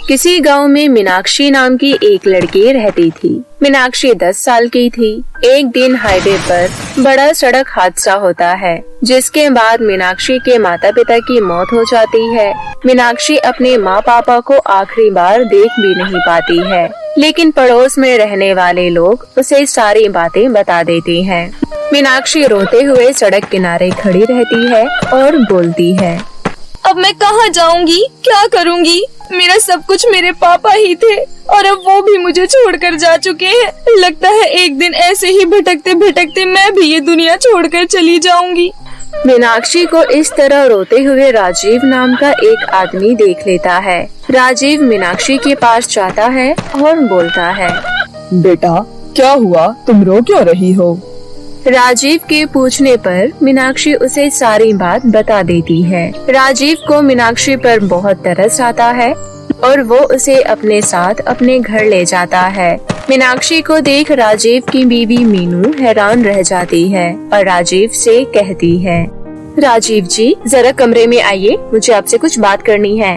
किसी गांव में मीनाक्षी नाम की एक लड़की रहती थी। मीनाक्षी 10 साल की थी। एक दिन हाईवे पर बड़ा सड़क हादसा होता है, जिसके बाद मीनाक्षी के माता पिता की मौत हो जाती है। मीनाक्षी अपने माँ पापा को आखिरी बार देख भी नहीं पाती है, लेकिन पड़ोस में रहने वाले लोग उसे सारी बातें बता देते हैं। मीनाक्षी रोते हुए सड़क किनारे खड़ी रहती है और बोलती है, अब मैं कहाँ जाऊंगी, क्या करूंगी? मेरा सब कुछ मेरे पापा ही थे और अब वो भी मुझे छोड़कर जा चुके हैं। लगता है एक दिन ऐसे ही भटकते भटकते मैं भी ये दुनिया छोड़कर चली जाऊंगी। मीनाक्षी को इस तरह रोते हुए राजीव नाम का एक आदमी देख लेता है। राजीव मीनाक्षी के पास जाता है और बोलता है, बेटा क्या हुआ, तुम रो क्यों रही हो? राजीव के पूछने पर मीनाक्षी उसे सारी बात बता देती है। राजीव को मीनाक्षी पर बहुत तरस आता है और वो उसे अपने साथ अपने घर ले जाता है। मीनाक्षी को देख राजीव की बीवी मीनू हैरान रह जाती है और राजीव से कहती है, राजीव जी जरा कमरे में आइए, मुझे आपसे कुछ बात करनी है।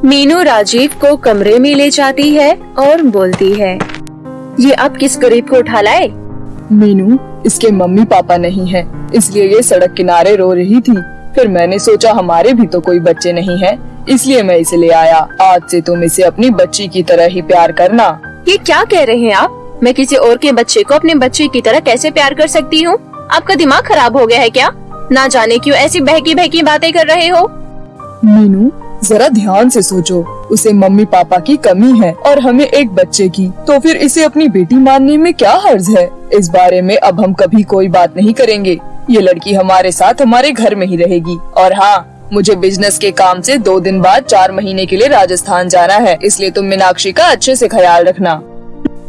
मीनू राजीव को कमरे में ले जाती है और बोलती है, ये आप किस गरीब को उठा लाए? मीनू, इसके मम्मी पापा नहीं है, इसलिए ये सड़क किनारे रो रही थी। फिर मैंने सोचा हमारे भी तो कोई बच्चे नहीं हैं, इसलिए मैं इसे ले आया। आज से तुम इसे अपनी बच्ची की तरह ही प्यार करना। ये क्या कह रहे हैं आप? मैं किसी और के बच्चे को अपने बच्चे की तरह कैसे प्यार कर सकती हूँ? आपका दिमाग खराब हो गया है क्या? ना जाने क्यों ऐसी बहकी बहकी बातें कर रहे हो। मीनू जरा ध्यान से सोचो, उसे मम्मी पापा की कमी है और हमें एक बच्चे की, तो फिर इसे अपनी बेटी मानने में क्या हर्ज है? इस बारे में अब हम कभी कोई बात नहीं करेंगे। ये लड़की हमारे साथ हमारे घर में ही रहेगी। और हाँ, मुझे बिजनेस के काम से 2 दिन बाद 4 महीने के लिए राजस्थान जाना है, इसलिए तुम मीनाक्षी का अच्छे से ख्याल रखना।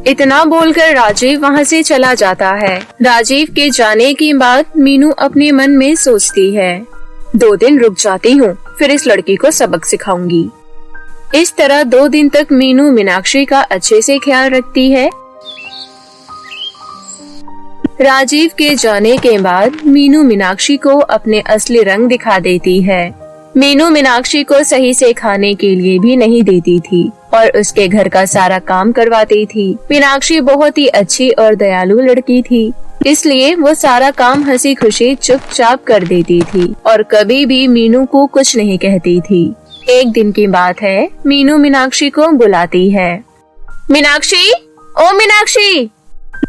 इतना बोलकर राजीव वहाँ से चला जाता है। राजीव के जाने के बाद मीनू अपने मन में सोचती है, 2 दिन रुक जाती हूँ, फिर इस लड़की को सबक सिखाऊंगी। इस तरह 2 दिन तक मीनू मीनाक्षी का अच्छे से ख्याल रखती है। राजीव के जाने के बाद मीनू मीनाक्षी को अपने असली रंग दिखा देती है। मीनू मीनाक्षी को सही से खाने के लिए भी नहीं देती थी और उसके घर का सारा काम करवाती थी। मीनाक्षी बहुत ही अच्छी और दयालु लड़की थी, इसलिए वो सारा काम हंसी खुशी चुपचाप कर देती थी और कभी भी मीनू को कुछ नहीं कहती थी। एक दिन की बात है, मीनू मीनाक्षी को बुलाती है, मीनाक्षी, ओ मीनाक्षी।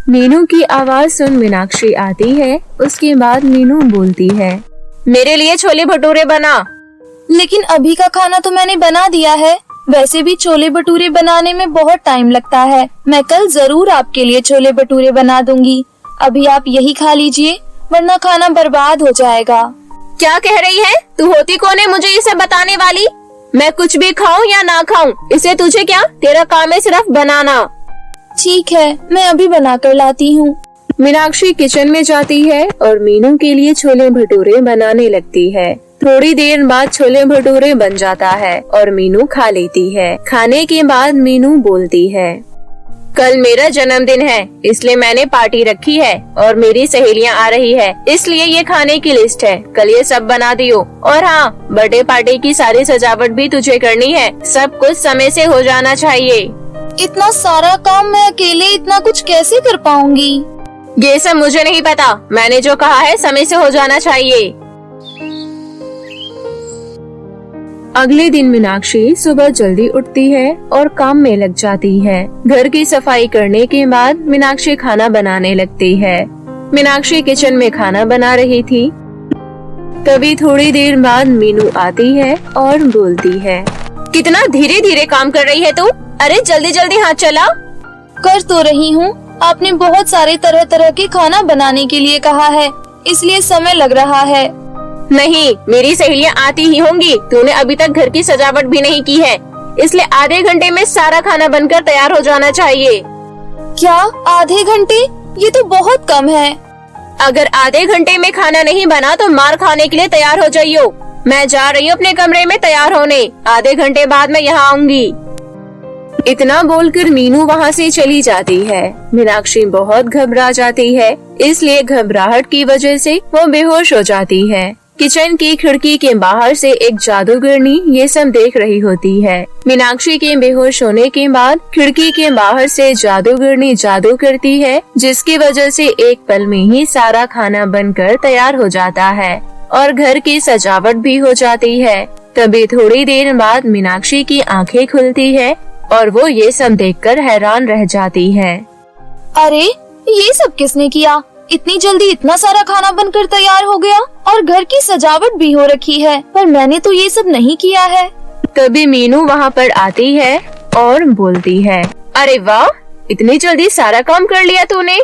मीनू की आवाज सुन मीनाक्षी आती है। उसके बाद मीनू बोलती है, मेरे लिए छोले भटूरे बना। लेकिन अभी का खाना तो मैंने बना दिया है। वैसे भी छोले भटूरे बनाने में बहुत टाइम लगता है। मैं कल जरूर आपके लिए छोले भटूरे बना दूंगी। अभी आप यही खा लीजिए, वरना खाना बर्बाद हो जाएगा। क्या कह रही है? तू होती कौन है मुझे इसे बताने वाली? मैं कुछ भी खाऊं या ना खाऊं, इसे तुझे क्या? तेरा काम है सिर्फ बनाना। ठीक है, मैं अभी बना कर लाती हूँ। मीनाक्षी किचन में जाती है और मीनू के लिए छोले भटूरे बनाने लगती है। थोड़ी देर बाद छोले भटूरे बन जाता है और मीनू खा लेती है। खाने के बाद मीनू बोलती है, कल मेरा जन्मदिन है, इसलिए मैंने पार्टी रखी है और मेरी सहेलियां आ रही है, इसलिए ये खाने की लिस्ट है। कल ये सब बना दियो। और हाँ, बर्थडे पार्टी की सारी सजावट भी तुझे करनी है। सब कुछ समय से हो जाना चाहिए। इतना सारा काम मैं अकेले इतना कुछ कैसे कर पाऊंगी? ये सब मुझे नहीं पता, मैंने जो कहा है समय से हो जाना चाहिए। अगले दिन मीनाक्षी सुबह जल्दी उठती है और काम में लग जाती है। घर की सफाई करने के बाद मीनाक्षी खाना बनाने लगती है। मीनाक्षी किचन में खाना बना रही थी। तभी थोड़ी देर बाद मीनू आती है और बोलती है, कितना धीरे धीरे काम कर रही है तू? अरे जल्दी जल्दी हाथ चला। कर तो रही हूँ, आपने बहुत सारे तरह तरह के खाना बनाने के लिए कहा है, इसलिए समय लग रहा है। नहीं, मेरी सहेलियां आती ही होंगी। तूने अभी तक घर की सजावट भी नहीं की है, इसलिए आधे घंटे में सारा खाना बनकर तैयार हो जाना चाहिए। क्या आधे घंटे? ये तो बहुत कम है। अगर आधे घंटे में खाना नहीं बना तो मार खाने के लिए तैयार हो जाइयो। मैं जा रही हूँ अपने कमरे में तैयार होने। आधे घंटे बाद मैं यहाँ आऊंगी। इतना बोलकर मीनू वहाँ से चली जाती है। मीनाक्षी बहुत घबरा जाती है, इसलिए घबराहट की वजह से वो बेहोश हो जाती है। किचन की खिड़की के बाहर से एक जादूगरनी ये सब देख रही होती है। मीनाक्षी के बेहोश होने के बाद खिड़की के बाहर से जादूगरनी जादू करती है, जिसकी वजह से एक पल में ही सारा खाना बनकर तैयार हो जाता है और घर की सजावट भी हो जाती है। तभी थोड़ी देर बाद मीनाक्षी की आंखें खुलती है और वो ये सब देखकर हैरान रह जाती है। अरे ये सब किसने किया? इतनी जल्दी इतना सारा खाना बनकर तैयार हो गया और घर की सजावट भी हो रखी है, पर मैंने तो ये सब नहीं किया है। तभी मीनू वहाँ पर आती है और बोलती है, अरे वाह, इतनी जल्दी सारा काम कर लिया तूने।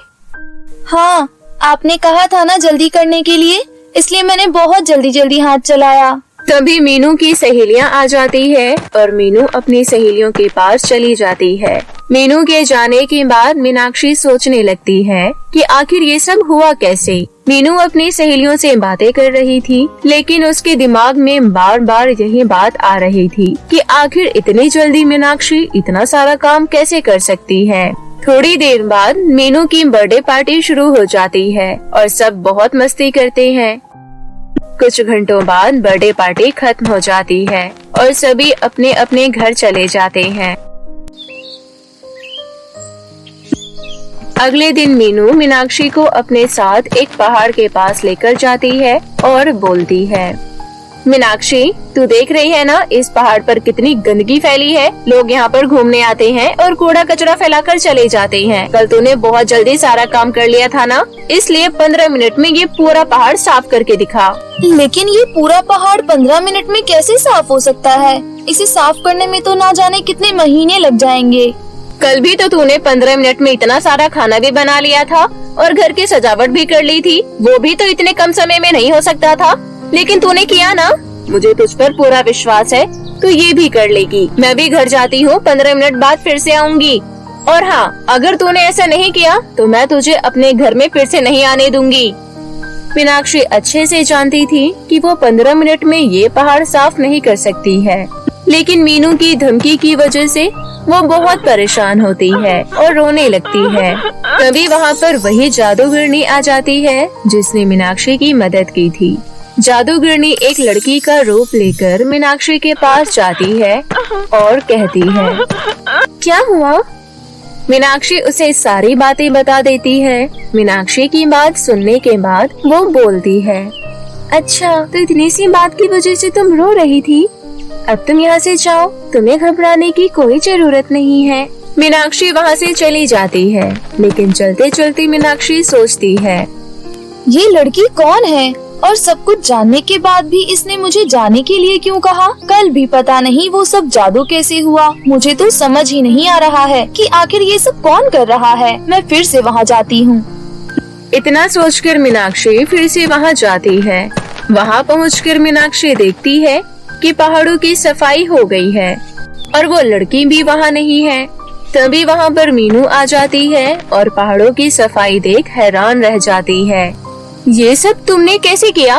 हाँ, आपने कहा था ना जल्दी करने के लिए, इसलिए मैंने बहुत जल्दी हाथ चलाया। तभी मीनू की सहेलियाँ आ जाती है और मीनू अपनी सहेलियों के पास चली जाती है। मीनू के जाने के बाद मीनाक्षी सोचने लगती है कि आखिर ये सब हुआ कैसे। मीनू अपनी सहेलियों से बातें कर रही थी, लेकिन उसके दिमाग में बार बार यही बात आ रही थी कि आखिर इतनी जल्दी मीनाक्षी इतना सारा काम कैसे कर सकती है। थोड़ी देर बाद मीनू की बर्थडे पार्टी शुरू हो जाती है और सब बहुत मस्ती करते हैं। कुछ घंटों बाद बर्थडे पार्टी खत्म हो जाती है और सभी अपने अपने घर चले जाते हैं। अगले दिन मीनू मीनाक्षी को अपने साथ एक पहाड़ के पास लेकर जाती है और बोलती है, मीनाक्षी, तू देख रही है ना इस पहाड़ पर कितनी गंदगी फैली है। लोग यहाँ पर घूमने आते हैं और कूड़ा कचरा फैलाकर चले जाते हैं। कल तूने बहुत जल्दी सारा काम कर लिया था ना, इसलिए 15 मिनट में ये पूरा पहाड़ साफ करके दिखा। लेकिन ये पूरा पहाड़ 15 मिनट में कैसे साफ हो सकता है? इसे साफ करने में तो ना जाने कितने महीने लग जाएंगे। कल भी तो तूने 15 मिनट में इतना सारा खाना भी बना लिया था और घर की सजावट भी कर ली थी। वो भी तो इतने कम समय में नहीं हो सकता था, लेकिन तूने किया ना। मुझे तुझ पर पूरा विश्वास है, तू ये भी कर लेगी। मैं भी घर जाती हूँ, 15 मिनट बाद फिर से आऊंगी। और हाँ, अगर तूने ऐसा नहीं किया तो मैं तुझे अपने घर में फिर से नहीं आने दूंगी। मीनाक्षी अच्छे से जानती थी कि वो 15 मिनट में ये पहाड़ साफ नहीं कर सकती है, लेकिन मीनू की धमकी की वजह से वो बहुत परेशान होती है और रोने लगती है। तभी वहाँ पर वही जादूगरनी आ जाती है जिसने मीनाक्षी की मदद की थी। जादूगरनी एक लड़की का रूप लेकर मीनाक्षी के पास जाती है और कहती है, क्या हुआ? मीनाक्षी उसे सारी बातें बता देती है। मीनाक्षी की बात सुनने के बाद वो बोलती है, अच्छा, तो इतनी सी बात की वजह से तुम रो रही थी। अब तुम यहाँ से जाओ, तुम्हें घबराने की कोई जरूरत नहीं है। मीनाक्षी वहाँ से चली जाती है, लेकिन चलते चलते मीनाक्षी सोचती है, ये लड़की कौन है और सब कुछ जानने के बाद भी इसने मुझे जाने के लिए क्यों कहा? कल भी पता नहीं वो सब जादू कैसे हुआ। मुझे तो समझ ही नहीं आ रहा है कि आखिर ये सब कौन कर रहा है। मैं फिर से वहाँ जाती हूँ। इतना सोचकर मीनाक्षी फिर से वहाँ जाती है। वहाँ पहुँचकर मीनाक्षी देखती है कि पहाड़ों की सफाई हो गई है और वो लड़की भी वहाँ नहीं है। तभी वहाँ पर मीनू आ जाती है और पहाड़ों की सफाई देख हैरान रह जाती है। ये सब तुमने कैसे किया?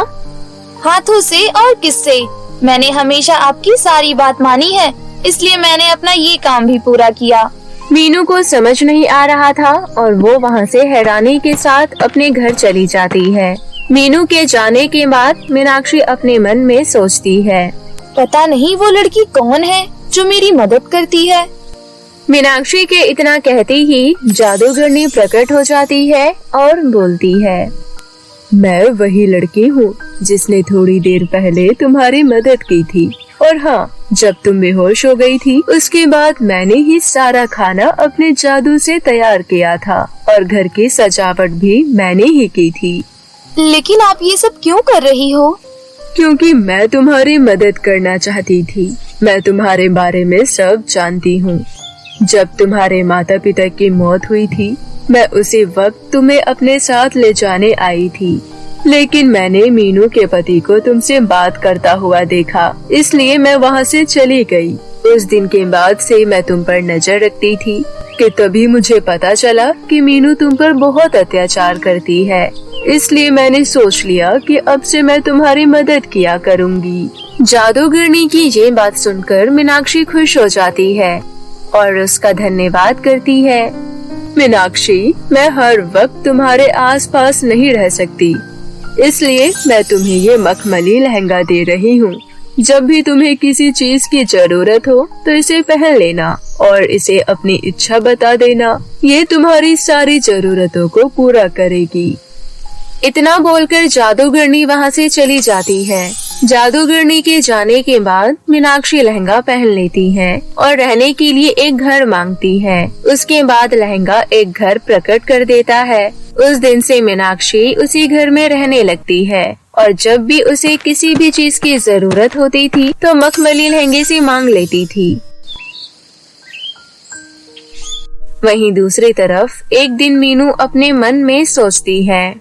हाथों से और किससे? मैंने हमेशा आपकी सारी बात मानी है, इसलिए मैंने अपना ये काम भी पूरा किया। मीनू को समझ नहीं आ रहा था और वो वहाँ से हैरानी के साथ अपने घर चली जाती है। मीनू के जाने के बाद मीनाक्षी अपने मन में सोचती है, पता नहीं वो लड़की कौन है जो मेरी मदद करती है। मीनाक्षी के इतना कहते ही जादूगरनी प्रकट हो जाती है और बोलती है, मैं वही लड़की हूँ जिसने थोड़ी देर पहले तुम्हारी मदद की थी। और हाँ, जब तुम बेहोश हो गई थी उसके बाद मैंने ही सारा खाना अपने जादू से तैयार किया था और घर की सजावट भी मैंने ही की थी। लेकिन आप ये सब क्यों कर रही हो? क्योंकि मैं तुम्हारी मदद करना चाहती थी। मैं तुम्हारे बारे में सब जानती हूँ। जब तुम्हारे माता पिता की मौत हुई थी, मैं उसी वक्त तुम्हें अपने साथ ले जाने आई थी, लेकिन मैंने मीनू के पति को तुमसे बात करता हुआ देखा, इसलिए मैं वहाँ से चली गई। उस दिन के बाद से मैं तुम पर नजर रखती थी कि तभी मुझे पता चला कि मीनू तुम पर बहुत अत्याचार करती है, इसलिए मैंने सोच लिया कि अब से मैं तुम्हारी मदद किया करूँगी। जादूगरनी की ये बात सुनकर मीनाक्षी खुश हो जाती है और उसका धन्यवाद करती है। मीनाक्षी, मैं हर वक्त तुम्हारे आसपास नहीं रह सकती, इसलिए मैं तुम्हें ये मखमली लहंगा दे रही हूँ। जब भी तुम्हें किसी चीज की जरूरत हो तो इसे पहन लेना और इसे अपनी इच्छा बता देना। ये तुम्हारी सारी जरूरतों को पूरा करेगी। इतना बोलकर जादूगरनी वहाँ से चली जाती है। जादूगरनी के जाने के बाद मीनाक्षी लहंगा पहन लेती है और रहने के लिए एक घर मांगती है। उसके बाद लहंगा एक घर प्रकट कर देता है। उस दिन से मीनाक्षी उसी घर में रहने लगती है और जब भी उसे किसी भी चीज की जरूरत होती थी तो मखमली लहंगे से मांग लेती थी। वहीं दूसरी तरफ एक दिन मीनू अपने मन में सोचती है,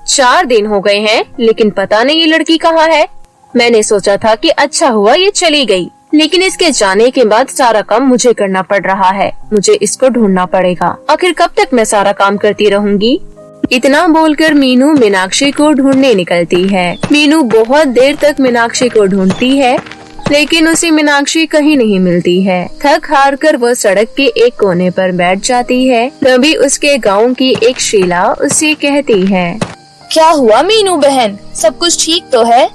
4 दिन हो गए हैं लेकिन पता नहीं ये लड़की कहाँ है। मैंने सोचा था कि अच्छा हुआ ये चली गई, लेकिन इसके जाने के बाद सारा काम मुझे करना पड़ रहा है। मुझे इसको ढूंढना पड़ेगा। आखिर कब तक मैं सारा काम करती रहूंगी। इतना बोलकर मीनू मीनाक्षी को ढूंढने निकलती है। मीनू बहुत देर तक मीनाक्षी को ढूंढती है लेकिन उसे मीनाक्षी कहीं नहीं मिलती है। थक हार कर वो सड़क के एक कोने पर बैठ जाती है। तभी उसके गाँव की एक शीला उसे कहती है, क्या हुआ मीनू बहन, सब कुछ ठीक तो है?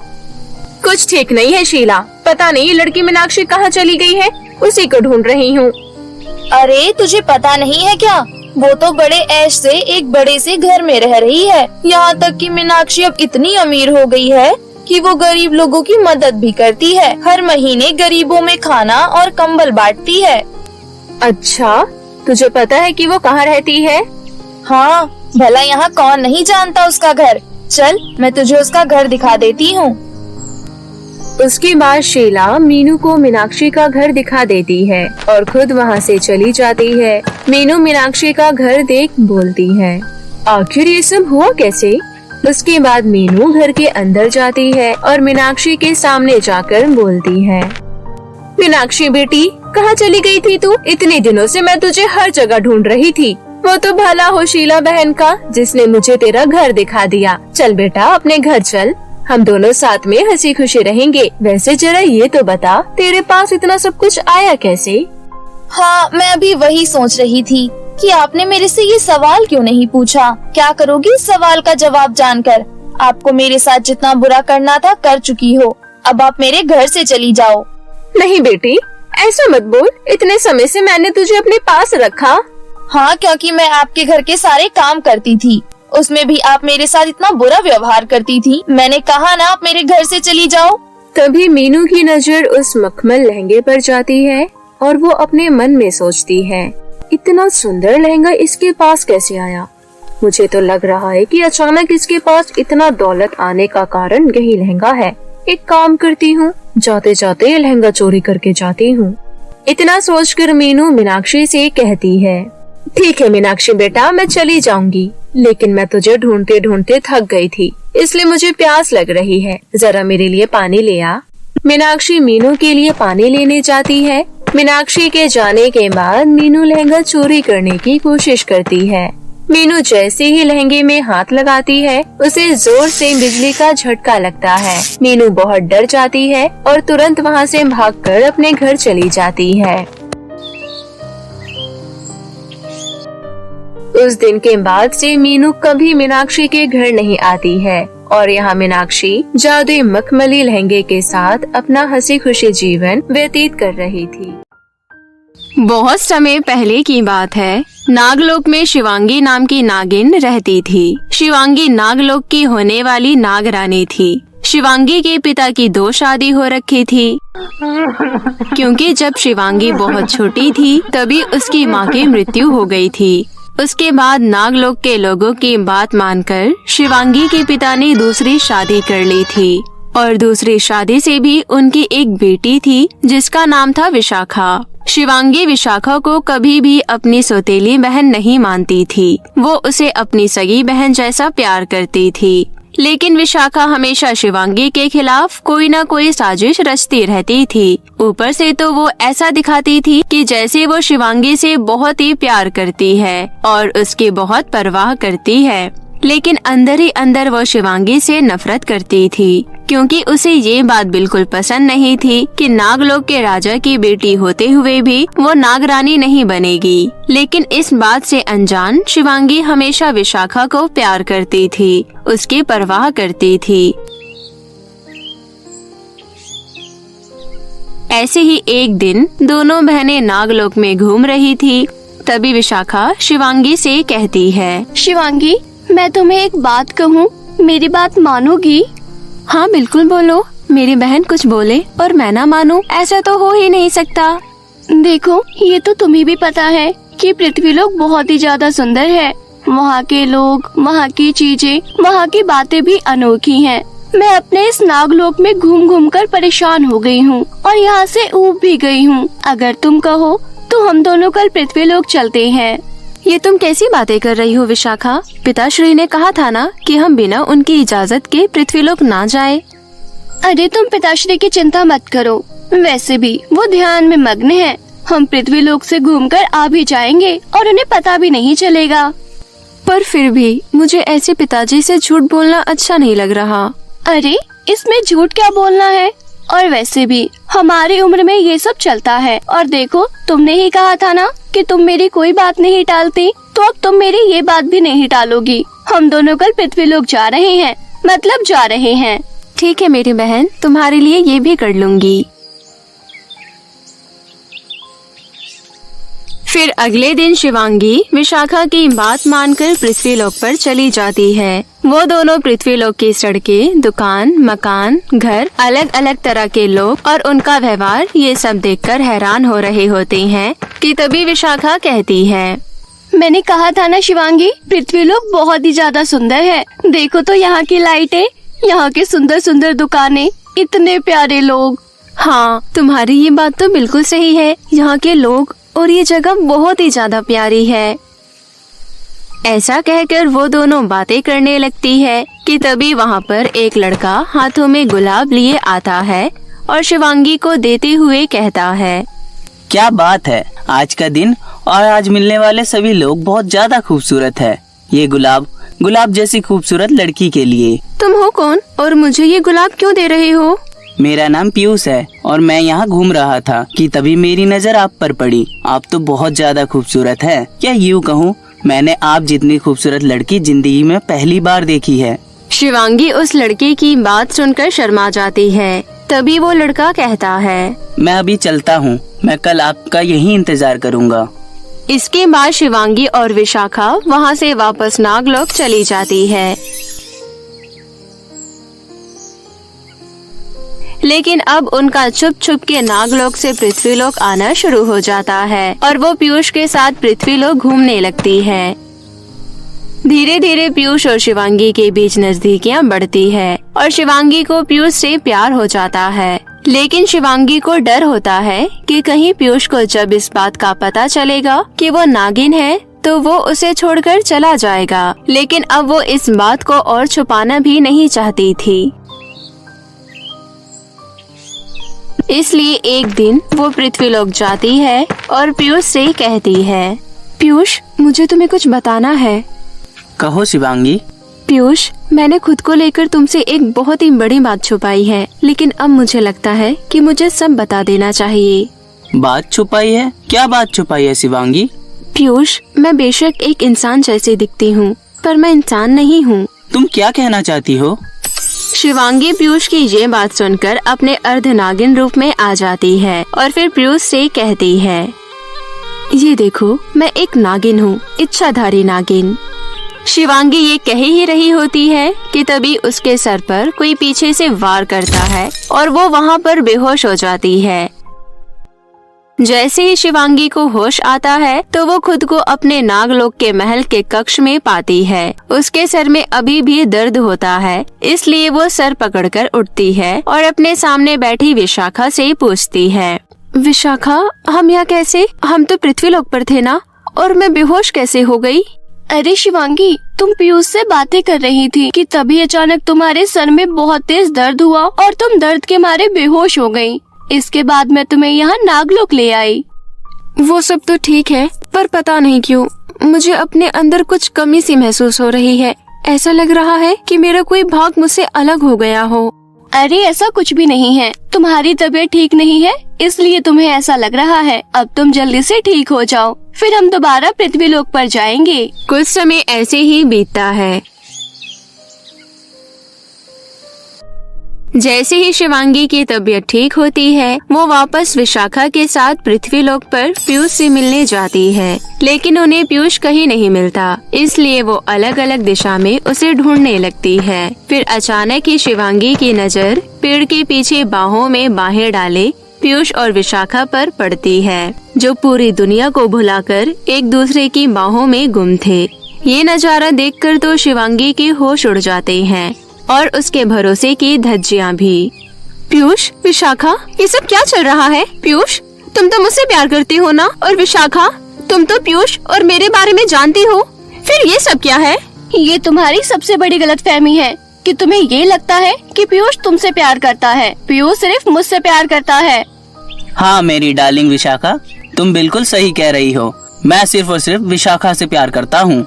कुछ ठीक नहीं है शीला, पता नहीं ये लड़की मीनाक्षी कहाँ चली गई है, उसी को ढूंढ रही हूँ। अरे तुझे पता नहीं है क्या, वो तो बड़े ऐश से एक बड़े से घर में रह रही है। यहाँ तक कि मीनाक्षी अब इतनी अमीर हो गई है कि वो गरीब लोगों की मदद भी करती है। हर महीने गरीबों में खाना और कंबल बांटती है। अच्छा, तुझे पता है कि वो कहाँ रहती है? हाँ, भला यहाँ कौन नहीं जानता उसका घर। चल मैं तुझे उसका घर दिखा देती हूँ। उसके बाद शीला मीनू को मीनाक्षी का घर दिखा देती है और खुद वहाँ से चली जाती है। मीनू मीनाक्षी का घर देख बोलती है, आखिर ये सब हुआ कैसे? उसके बाद मीनू घर के अंदर जाती है और मीनाक्षी के सामने जाकर बोलती है, मीनाक्षी बेटी, कहाँ चली गई थी तू? इतने दिनों से मैं तुझे हर जगह ढूंढ रही थी। वो तो भला हो शीला बहन का, जिसने मुझे तेरा घर दिखा दिया। चल बेटा अपने घर चल, हम दोनों साथ में हंसी खुशी रहेंगे। वैसे जरा ये तो बता, तेरे पास इतना सब कुछ आया कैसे? हाँ, मैं अभी वही सोच रही थी कि आपने मेरे से ये सवाल क्यों नहीं पूछा। क्या करोगी इस सवाल का जवाब जानकर? आपको मेरे साथ जितना बुरा करना था कर चुकी हो। अब आप मेरे घर से चली जाओ। नहीं बेटी, ऐसा मत बोल। इतने समय से मैंने तुझे अपने पास रखा। हाँ, क्योंकि मैं आपके घर के सारे काम करती थी, उसमें भी आप मेरे साथ इतना बुरा व्यवहार करती थी। मैंने कहा ना, आप मेरे घर से चली जाओ। तभी मीनू की नजर उस मखमल लहंगे पर जाती है और वो अपने मन में सोचती है, इतना सुंदर लहंगा इसके पास कैसे आया? मुझे तो लग रहा है कि अचानक इसके पास इतना दौलत आने का कारण यही लहंगा है। एक काम करती हूँ, जाते जाते ये लहंगा चोरी करके जाती हूँ। इतना सोचकर मीनू मीनाक्षी से कहती है, ठीक है मीनाक्षी बेटा, मैं चली जाऊंगी, लेकिन मैं तुझे ढूंढते ढूंढते थक गई थी, इसलिए मुझे प्यास लग रही है। जरा मेरे लिए पानी ले आ। मीनाक्षी मीनू के लिए पानी लेने जाती है। मीनाक्षी के जाने के बाद मीनू लहंगा चोरी करने की कोशिश करती है। मीनू जैसे ही लहंगे में हाथ लगाती है, उसे जोर से बिजली का झटका लगता है। मीनू बहुत डर जाती है और तुरंत वहाँ से भागकर अपने घर चली जाती है। उस दिन के बाद से मीनू कभी मीनाक्षी के घर नहीं आती है और यहाँ मीनाक्षी जादुई मखमली लहंगे के साथ अपना हंसी खुशी जीवन व्यतीत कर रही थी। बहुत समय पहले की बात है। नागलोक में शिवांगी नाम की नागिन रहती थी। शिवांगी नागलोक की होने वाली नाग रानी थी। शिवांगी के पिता की 2 शादी हो रखी थी, क्योंकि जब शिवांगी बहुत छोटी थी तभी उसकी माँ की मृत्यु हो गई थी। उसके बाद नागलोक के लोगों की बात मानकर शिवांगी के पिता ने दूसरी शादी कर ली थी और दूसरी शादी से भी उनकी एक बेटी थी जिसका नाम था विशाखा। शिवांगी विशाखा को कभी भी अपनी सौतेली बहन नहीं मानती थी। वो उसे अपनी सगी बहन जैसा प्यार करती थी, लेकिन विशाखा हमेशा शिवांगी के खिलाफ कोई न कोई साजिश रचती रहती थी। ऊपर से तो वो ऐसा दिखाती थी कि जैसे वो शिवांगी से बहुत ही प्यार करती है और उसकी बहुत परवाह करती है, लेकिन अंदर ही अंदर वो शिवांगी से नफरत करती थी, क्योंकि उसे ये बात बिल्कुल पसंद नहीं थी कि नागलोक के राजा की बेटी होते हुए भी वो नागरानी नहीं बनेगी। लेकिन इस बात से अनजान शिवांगी हमेशा विशाखा को प्यार करती थी, उसकी परवाह करती थी। ऐसे ही एक दिन दोनों बहनें नागलोक में घूम रही थी। तभी विशाखा शिवांगी से कहती है, शिवांगी, मैं तुम्हें एक बात कहूँ, मेरी बात मानोगी? हाँ बिल्कुल बोलो। मेरी बहन कुछ बोले और मैं ना मानूं, ऐसा तो हो ही नहीं सकता। देखो, ये तो तुम्हें भी पता है कि पृथ्वीलोक बहुत ही ज्यादा सुंदर है। वहाँ के लोग, वहाँ की चीजें, वहाँ की बातें भी अनोखी हैं। मैं अपने इस नागलोक में घूम घूम कर परेशान हो गई हूँ और यहाँ से ऊब भी गई हूँ। अगर तुम कहो तो हम दोनों कल पृथ्वीलोक चलते हैं। ये तुम कैसी बातें कर रही हो विशाखा? पिताश्री ने कहा था ना कि हम बिना उनकी इजाजत के पृथ्वीलोक ना जाए। अरे तुम पिताश्री की चिंता मत करो, वैसे भी वो ध्यान में मग्न है। हम पृथ्वीलोक से घूमकर आ भी जाएंगे और उन्हें पता भी नहीं चलेगा। पर फिर भी मुझे ऐसे पिताजी से झूठ बोलना अच्छा नहीं लग रहा। अरे इसमें झूठ क्या बोलना है? और वैसे भी हमारी उम्र में ये सब चलता है। और देखो, तुमने ही कहा था ना कि तुम मेरी कोई बात नहीं टालती, तो अब तुम मेरी ये बात भी नहीं टालोगी। हम दोनों कल पृथ्वीलोक जा रहे हैं, मतलब जा रहे हैं। ठीक है मेरी बहन, तुम्हारे लिए ये भी कर लूंगी। फिर अगले दिन शिवांगी विशाखा की बात मानकर पृथ्वीलोक पर चली जाती है। वो दोनों पृथ्वीलोक की सड़कें, दुकान, मकान, घर, अलग अलग तरह के लोग और उनका व्यवहार, ये सब देखकर हैरान हो रहे होते हैं कि तभी विशाखा कहती है, मैंने कहा था ना शिवांगी, पृथ्वीलोक बहुत ही ज्यादा सुंदर है। देखो तो यहाँ की लाइटें, यहाँ के सुंदर सुंदर दुकानें, इतने प्यारे लोग। हाँ, तुम्हारी ये बात तो बिल्कुल सही है। यहाँ के लोग और ये जगह बहुत ही ज्यादा प्यारी है। ऐसा कहकर वो दोनों बातें करने लगती है कि तभी वहाँ पर एक लड़का हाथों में गुलाब लिए आता है और शिवांगी को देते हुए कहता है, क्या बात है, आज का दिन और आज मिलने वाले सभी लोग बहुत ज्यादा खूबसूरत है। ये गुलाब जैसी खूबसूरत लड़की के लिए। तुम हो कौन और मुझे ये गुलाब क्यों दे रहे हो? मेरा नाम पीयूष है और मैं यहाँ घूम रहा था कि तभी मेरी नजर आप पर पड़ी। आप तो बहुत ज्यादा खूबसूरत है। क्या यूँ कहूँ, मैंने आप जितनी खूबसूरत लड़की जिंदगी में पहली बार देखी है। शिवांगी उस लड़के की बात सुनकर शर्मा जाती है। तभी वो लड़का कहता है, मैं अभी चलता हूँ, मैं कल आपका यही इंतजार करूँगा। इसके बाद शिवांगी और विशाखा वहाँ से वापस नागलोक चली जाती है। लेकिन अब उनका छुप छुप के नागलोक से पृथ्वीलोक आना शुरू हो जाता है और वो पीयूष के साथ पृथ्वीलोक घूमने लगती है। धीरे धीरे पीयूष और शिवांगी के बीच नजदीकियां बढ़ती है और शिवांगी को पीयूष से प्यार हो जाता है। लेकिन शिवांगी को डर होता है कि कहीं पीयूष को जब इस बात का पता चलेगा कि वो नागिन है तो वो उसे छोड़कर चला जाएगा। लेकिन अब वो इस बात को और छुपाना भी नहीं चाहती थी। इसलिए एक दिन वो पृथ्वीलोक जाती है और पीयूष से कहती है, पीयूष, मुझे तुम्हें कुछ बताना है। कहो शिवांगी। पीयूष, मैंने खुद को लेकर तुमसे एक बहुत ही बड़ी बात छुपाई है, लेकिन अब मुझे लगता है कि मुझे सब बता देना चाहिए। बात छुपाई है? क्या बात छुपाई है शिवांगी? पीयूष, मैं बेशक एक इंसान जैसे दिखती हूँ, पर मैं इंसान नहीं हूँ। तुम क्या कहना चाहती हो? शिवांगी पीयूष की ये बात सुनकर अपने अर्धनागिन रूप में आ जाती है और फिर पीयूष से कहती है, ये देखो, मैं एक नागिन हूँ, इच्छाधारी नागिन। शिवांगी ये कह ही रही होती है कि तभी उसके सर पर कोई पीछे से वार करता है और वो वहाँ पर बेहोश हो जाती है। जैसे ही शिवांगी को होश आता है तो वो खुद को अपने नागलोक के महल के कक्ष में पाती है। उसके सर में अभी भी दर्द होता है, इसलिए वो सर पकड़कर उठती है और अपने सामने बैठी विशाखा से पूछती है, विशाखा, हम यहाँ कैसे? हम तो पृथ्वीलोक पर थे ना, और मैं बेहोश कैसे हो गई? अरे शिवांगी, तुम पीयूष से बातें कर रही थी कि तभी अचानक तुम्हारे सर में बहुत तेज दर्द हुआ और तुम दर्द के मारे बेहोश हो गई। इसके बाद मैं तुम्हें यहाँ नागलोक ले आई। वो सब तो ठीक है, पर पता नहीं क्यों मुझे अपने अंदर कुछ कमी सी महसूस हो रही है। ऐसा लग रहा है कि मेरा कोई भाग मुझसे अलग हो गया हो। अरे ऐसा कुछ भी नहीं है, तुम्हारी तबीयत ठीक नहीं है इसलिए तुम्हें ऐसा लग रहा है। अब तुम जल्दी से ठीक हो जाओ, फिर हम दोबारा पृथ्वीलोक पर जाएंगे। कुछ समय ऐसे ही बीतता है। जैसे ही शिवांगी की तबीयत ठीक होती है, वो वापस विशाखा के साथ पृथ्वीलोक पर पीयूष से मिलने जाती है, लेकिन उन्हें पीयूष कहीं नहीं मिलता, इसलिए वो अलग अलग दिशा में उसे ढूंढने लगती है। फिर अचानक ही शिवांगी की नजर पेड़ के पीछे बाहों में बाहें डाले पीयूष और विशाखा पर पड़ती है, जो पूरी दुनिया को भुलाकर एक दूसरे की बाहों में गुम थे। ये नजारा देखकर तो शिवांगी के होश उड़ जाते हैं और उसके भरोसे की धज्जियां भी। पीयूष, विशाखा, ये सब क्या चल रहा है? पीयूष, तुम तो मुझसे प्यार करती हो ना? और विशाखा, तुम तो पीयूष और मेरे बारे में जानती हो, फिर ये सब क्या है? ये तुम्हारी सबसे बड़ी गलतफहमी है कि तुम्हें ये लगता है कि पीयूष तुमसे प्यार करता है। पीयूष सिर्फ मुझसे प्यार करता है। हाँ मेरी डार्लिंग विशाखा, तुम बिल्कुल सही कह रही हो। मैं सिर्फ और सिर्फ विशाखा से प्यार करता हूँ।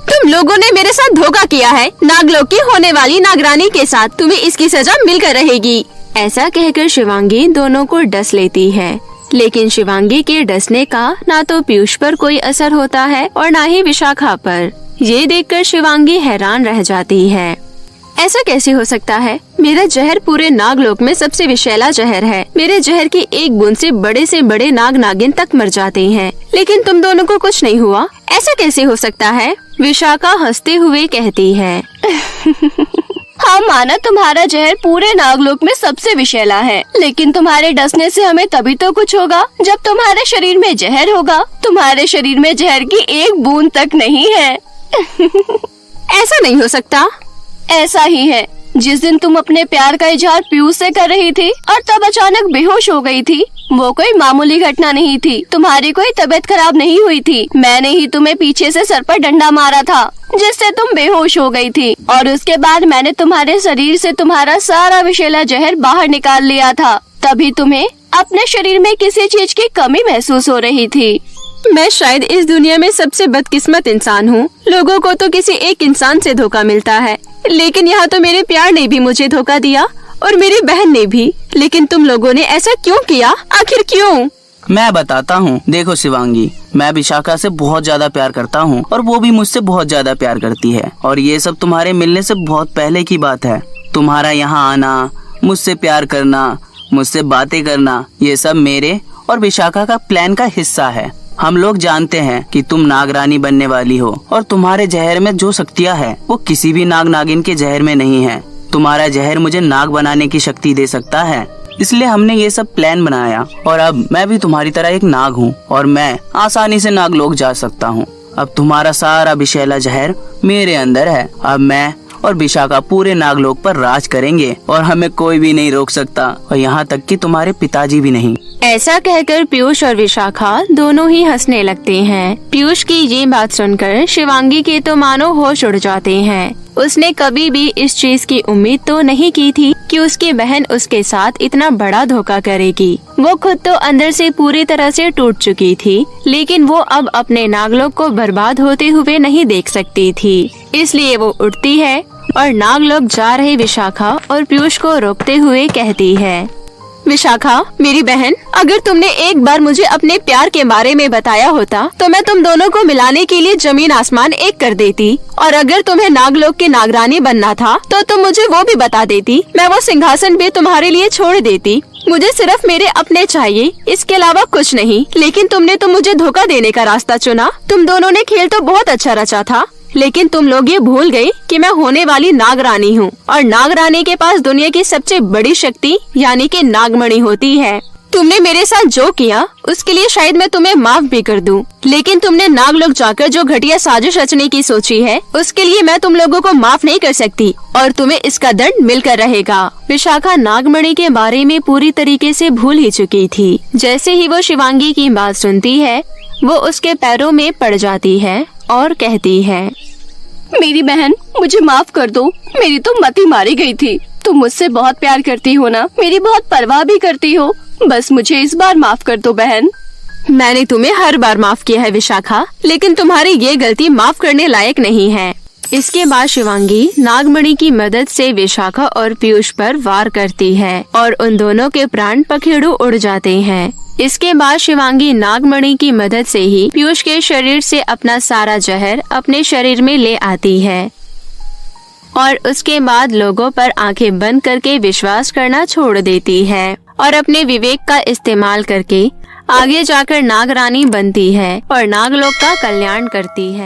तुम लोगों ने मेरे साथ धोखा किया है। नागलोक की होने वाली नागरानी के साथ तुम्हें इसकी सजा मिलकर रहेगी। ऐसा कहकर शिवांगी दोनों को डस लेती है, लेकिन शिवांगी के डसने का ना तो पीयूष पर कोई असर होता है और ना ही विशाखा पर। ये देखकर शिवांगी हैरान रह जाती है। ऐसा कैसे हो सकता है? मेरा जहर पूरे नागलोक में सबसे विषैला जहर है। मेरे जहर की एक बूंद से बड़े नाग नागिन तक मर जाते हैं, लेकिन तुम दोनों को कुछ नहीं हुआ। ऐसा कैसे हो सकता है? विशाखा हंसते हुए कहती है। हाँ माना तुम्हारा जहर पूरे नागलोक में सबसे विषैला है, लेकिन तुम्हारे डसने से हमें तभी तो कुछ होगा जब तुम्हारे शरीर में जहर होगा। तुम्हारे शरीर में जहर की एक बूंद तक नहीं है। ऐसा नहीं हो सकता। ऐसा ही है। जिस दिन तुम अपने प्यार का इजहार पीयूष से कर रही थी और तब अचानक बेहोश हो गई थी, वो कोई मामूली घटना नहीं थी। तुम्हारी कोई तबीयत खराब नहीं हुई थी। मैंने ही तुम्हें पीछे से सर पर डंडा मारा था, जिससे तुम बेहोश हो गई थी, और उसके बाद मैंने तुम्हारे शरीर से तुम्हारा सारा विषैला जहर बाहर निकाल लिया था। तभी तुम्हें अपने शरीर में किसी चीज की कमी महसूस हो रही थी। मैं शायद इस दुनिया में सबसे बदकिस्मत इंसान हूँ। लोगों को तो किसी एक इंसान से धोखा मिलता है, लेकिन यहाँ तो मेरे प्यार ने भी मुझे धोखा दिया और मेरी बहन ने भी। लेकिन तुम लोगों ने ऐसा क्यों किया? आखिर क्यों? मैं बताता हूँ। देखो शिवांगी, मैं विशाखा से बहुत ज्यादा प्यार करता हूँ और वो भी मुझसे बहुत ज्यादा प्यार करती है, और ये सब तुम्हारे मिलने से बहुत पहले की बात है। तुम्हारा यहाँ आना, मुझसे प्यार करना, मुझसे बातें करना, ये सब मेरे और विशाखा का प्लान का हिस्सा है। हम लोग जानते हैं कि तुम नागरानी बनने वाली हो, और तुम्हारे जहर में जो शक्तियाँ है वो किसी भी नाग नागिन के जहर में नहीं है। तुम्हारा जहर मुझे नाग बनाने की शक्ति दे सकता है, इसलिए हमने ये सब प्लान बनाया। और अब मैं भी तुम्हारी तरह एक नाग हूँ और मैं आसानी से नागलोक जा सकता हूँ। अब तुम्हारा सारा विषैला जहर मेरे अंदर है। अब मैं और विशाखा पूरे नागलोक पर राज करेंगे और हमें कोई भी नहीं रोक सकता, और यहाँ तक कि तुम्हारे पिताजी भी नहीं। ऐसा कहकर पीयूष और विशाखा दोनों ही हंसने लगते हैं। पीयूष की ये बात सुनकर शिवांगी के तो मानो होश उड़ जाते हैं। उसने कभी भी इस चीज की उम्मीद तो नहीं की थी कि उसकी बहन उसके साथ इतना बड़ा धोखा करेगी। वो खुद तो अंदर से पूरी तरह से टूट चुकी थी, लेकिन वो अब अपने नागलोक को बर्बाद होते हुए नहीं देख सकती थी। इसलिए वो उठती है और नागलोक जा रहे विशाखा और पीयूष को रोकते हुए कहती है, विशाखा, मेरी बहन, अगर तुमने एक बार मुझे अपने प्यार के बारे में बताया होता तो मैं तुम दोनों को मिलाने के लिए जमीन आसमान एक कर देती। और अगर तुम्हें नागलोक की नागरानी बनना था तो तुम मुझे वो भी बता देती। मैं वो सिंहासन भी तुम्हारे लिए छोड़ देती। मुझे सिर्फ मेरे अपने चाहिए, इसके अलावा कुछ नहीं। लेकिन तुमने तो मुझे धोखा देने का रास्ता चुना। तुम दोनों ने खेल तो बहुत अच्छा रचा था, लेकिन तुम लोग ये भूल गए कि मैं होने वाली नागरानी हूँ, और नागरानी के पास दुनिया की सबसे बड़ी शक्ति यानी कि नागमणि होती है। तुमने मेरे साथ जो किया उसके लिए शायद मैं तुम्हें माफ भी कर दूं, लेकिन तुमने नागलोक जाकर जो घटिया साजिश रचने की सोची है उसके लिए मैं तुम लोगों को माफ नहीं कर सकती, और तुम्हें इसका दंड मिलकर रहेगा। विशाखा नागमणि के बारे में पूरी तरीके से भूल ही चुकी थी। जैसे ही वो शिवांगी की बात सुनती है, वो उसके पैरों में पड़ जाती है और कहती है, मेरी बहन, मुझे माफ कर दो। मेरी तो मति मारी गई थी। तुम मुझसे बहुत प्यार करती हो ना, मेरी बहुत परवाह भी करती हो। बस मुझे इस बार माफ कर दो बहन। मैंने तुम्हें हर बार माफ किया है विशाखा, लेकिन तुम्हारी ये गलती माफ करने लायक नहीं है। इसके बाद शिवांगी नागमणि की मदद से विशाखा और पीयूष पर वार करती है और उन दोनों के प्राण पखेरु उड़ जाते हैं। इसके बाद शिवांगी नागमणि की मदद से ही पीयूष के शरीर से अपना सारा जहर अपने शरीर में ले आती है और उसके बाद लोगों पर आंखें बंद करके विश्वास करना छोड़ देती है और अपने विवेक का इस्तेमाल करके आगे जाकर नागरानी बनती है और नागलोक का कल्याण करती है।